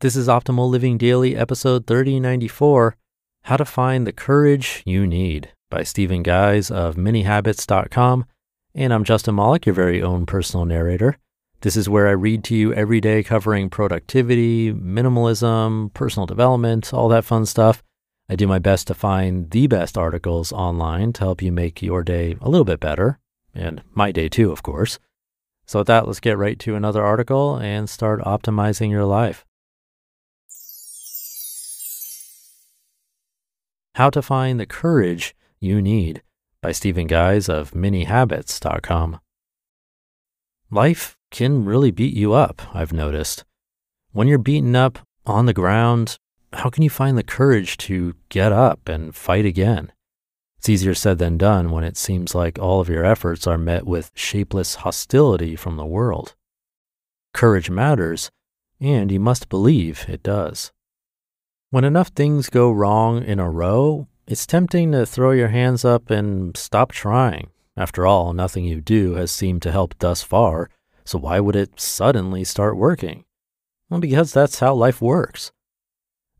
This is Optimal Living Daily, episode 3094, How to Find the Courage You Need by Stephen Guise of minihabits.com. And I'm Justin Malik, your very own personal narrator. This is where I read to you every day covering productivity, minimalism, personal development, all that fun stuff. I do my best to find the best articles online to help you make your day a little bit better, and my day too, of course. So with that, let's get right to another article and start optimizing your life. How to Find the Courage You Need by Stephen Guise of minihabits.com. Life can really beat you up, I've noticed. When you're beaten up on the ground, how can you find the courage to get up and fight again? It's easier said than done when it seems like all of your efforts are met with shapeless hostility from the world. Courage matters, and you must believe it does. When enough things go wrong in a row, it's tempting to throw your hands up and stop trying. After all, nothing you do has seemed to help thus far, so why would it suddenly start working? Well, because that's how life works.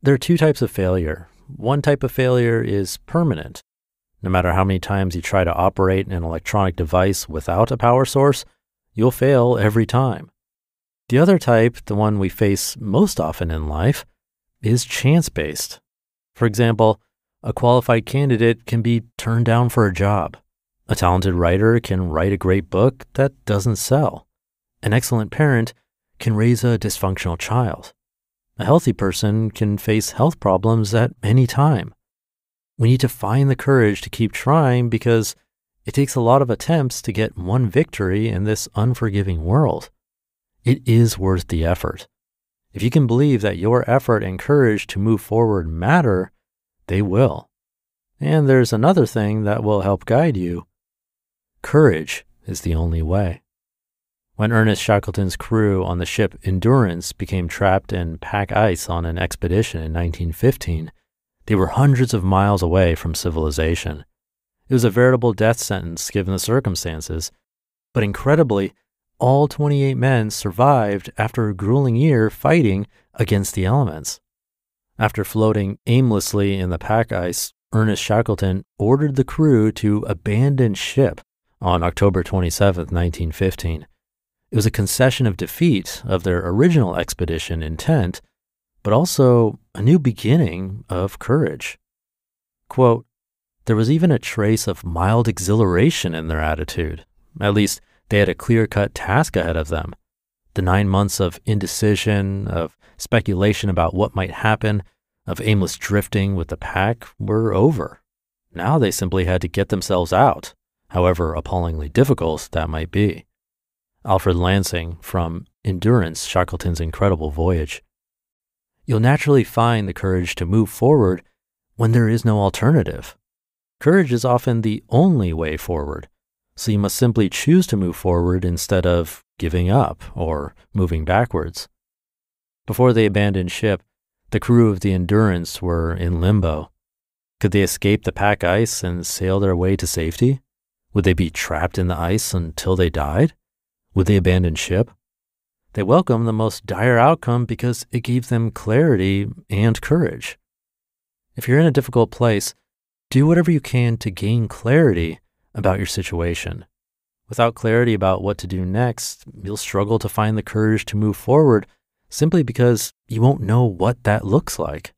There are two types of failure. One type of failure is permanent. No matter how many times you try to operate an electronic device without a power source, you'll fail every time. The other type, the one we face most often in life, is chance-based. For example, a qualified candidate can be turned down for a job. A talented writer can write a great book that doesn't sell. An excellent parent can raise a dysfunctional child. A healthy person can face health problems at any time. We need to find the courage to keep trying because it takes a lot of attempts to get one victory in this unforgiving world. It is worth the effort. If you can believe that your effort and courage to move forward matter, they will. And there's another thing that will help guide you. Courage is the only way. When Ernest Shackleton's crew on the ship Endurance became trapped in pack ice on an expedition in 1915, they were hundreds of miles away from civilization. It was a veritable death sentence given the circumstances, but incredibly, all 28 men survived after a grueling year fighting against the elements. After floating aimlessly in the pack ice, Ernest Shackleton ordered the crew to abandon ship on October 27, 1915. It was a concession of defeat of their original expedition intent, but also a new beginning of courage. Quote, there was even a trace of mild exhilaration in their attitude. At least they had a clear-cut task ahead of them. The 9 months of indecision, of speculation about what might happen, of aimless drifting with the pack were over. Now they simply had to get themselves out, however appallingly difficult that might be. Alfred Lansing from Endurance, Shackleton's Incredible Voyage. You'll naturally find the courage to move forward when there is no alternative. Courage is often the only way forward, so you must simply choose to move forward instead of giving up or moving backwards. Before they abandoned ship, the crew of the Endurance were in limbo. Could they escape the pack ice and sail their way to safety? Would they be trapped in the ice until they died? Would they abandon ship? They welcomed the most dire outcome because it gave them clarity and courage. If you're in a difficult place, do whatever you can to gain clarity about your situation. Without clarity about what to do next, you'll struggle to find the courage to move forward simply because you won't know what that looks like.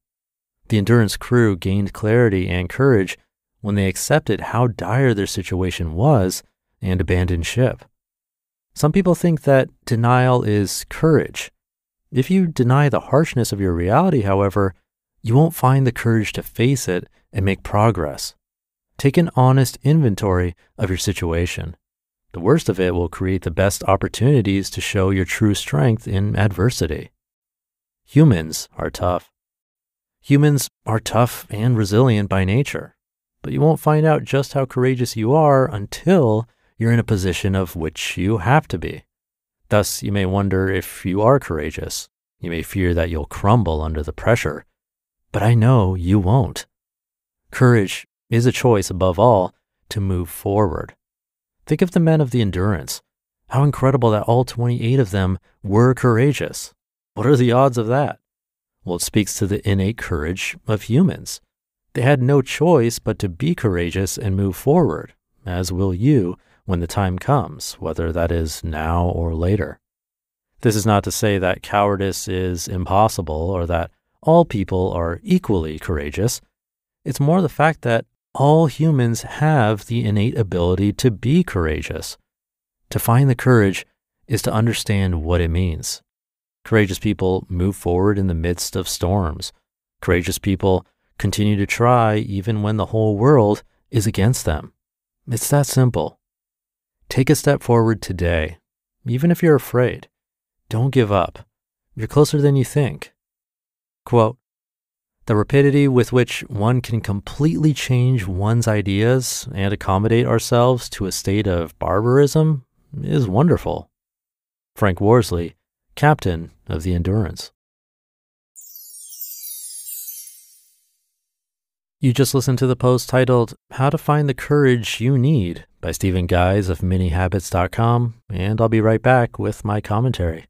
The Endurance crew gained clarity and courage when they accepted how dire their situation was and abandoned ship. Some people think that denial is courage. If you deny the harshness of your reality, however, you won't find the courage to face it and make progress. Take an honest inventory of your situation. The worst of it will create the best opportunities to show your true strength in adversity. Humans are tough. Humans are tough and resilient by nature, but you won't find out just how courageous you are until you're in a position of which you have to be. Thus, you may wonder if you are courageous. You may fear that you'll crumble under the pressure, but I know you won't. Courage is a choice above all to move forward. Think of the men of the Endurance. How incredible that all 28 of them were courageous. What are the odds of that? Well, it speaks to the innate courage of humans. They had no choice but to be courageous and move forward, as will you when the time comes, whether that is now or later. This is not to say that cowardice is impossible or that all people are equally courageous. It's more the fact that all humans have the innate ability to be courageous. To find the courage is to understand what it means. Courageous people move forward in the midst of storms. Courageous people continue to try even when the whole world is against them. It's that simple. Take a step forward today, even if you're afraid. Don't give up. You're closer than you think. Quote, "The rapidity with which one can completely change one's ideas and accommodate ourselves to a state of barbarism is wonderful." Frank Worsley, captain of the Endurance. You just listened to the post titled How to Find the Courage You Need by Stephen Guise of minihabits.com, and I'll be right back with my commentary.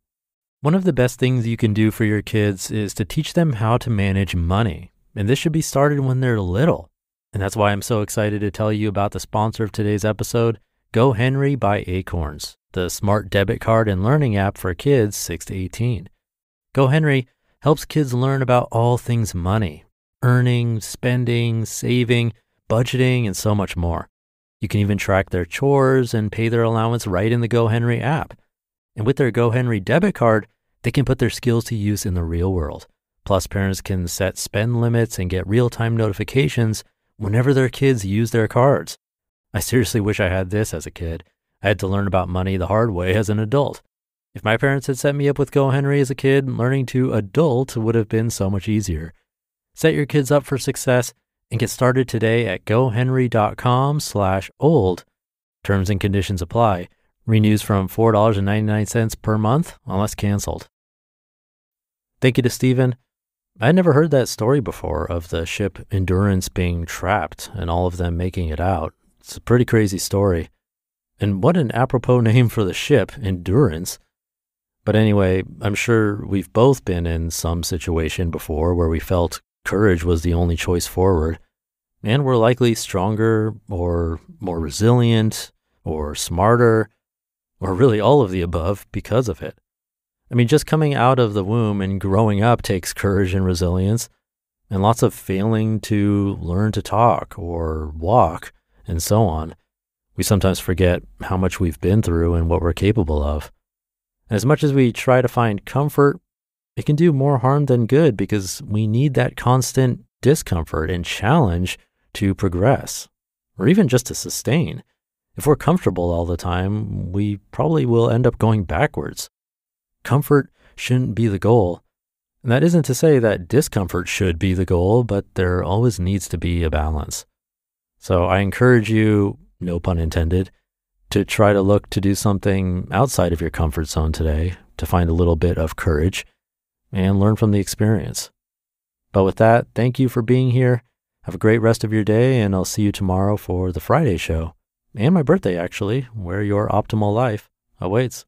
One of the best things you can do for your kids is to teach them how to manage money, and this should be started when they're little. And that's why I'm so excited to tell you about the sponsor of today's episode, GoHenry by Acorns, the smart debit card and learning app for kids 6 to 18. GoHenry helps kids learn about all things money, earning, spending, saving, budgeting, and so much more. You can even track their chores and pay their allowance right in the GoHenry app. And with their GoHenry debit card, they can put their skills to use in the real world. Plus, parents can set spend limits and get real-time notifications whenever their kids use their cards. I seriously wish I had this as a kid. I had to learn about money the hard way as an adult. If my parents had set me up with GoHenry as a kid, learning to adult would have been so much easier. Set your kids up for success and get started today at gohenry.com/old. Terms and conditions apply. Renews from $4.99 per month unless canceled. Thank you to Stephen. I had never heard that story before of the ship Endurance being trapped and all of them making it out. It's a pretty crazy story. And what an apropos name for the ship, Endurance. But anyway, I'm sure we've both been in some situation before where we felt courage was the only choice forward, and we're likely stronger or more resilient or smarter or really all of the above because of it. I mean, just coming out of the womb and growing up takes courage and resilience, and lots of failing to learn to talk or walk and so on. We sometimes forget how much we've been through and what we're capable of. And as much as we try to find comfort, it can do more harm than good because we need that constant discomfort and challenge to progress, or even just to sustain. If we're comfortable all the time, we probably will end up going backwards. Comfort shouldn't be the goal. And that isn't to say that discomfort should be the goal, but there always needs to be a balance. So I encourage you, no pun intended, to try to look to do something outside of your comfort zone today to find a little bit of courage and learn from the experience. But with that, thank you for being here. Have a great rest of your day, and I'll see you tomorrow for the Friday show. And my birthday, actually, where your optimal life awaits.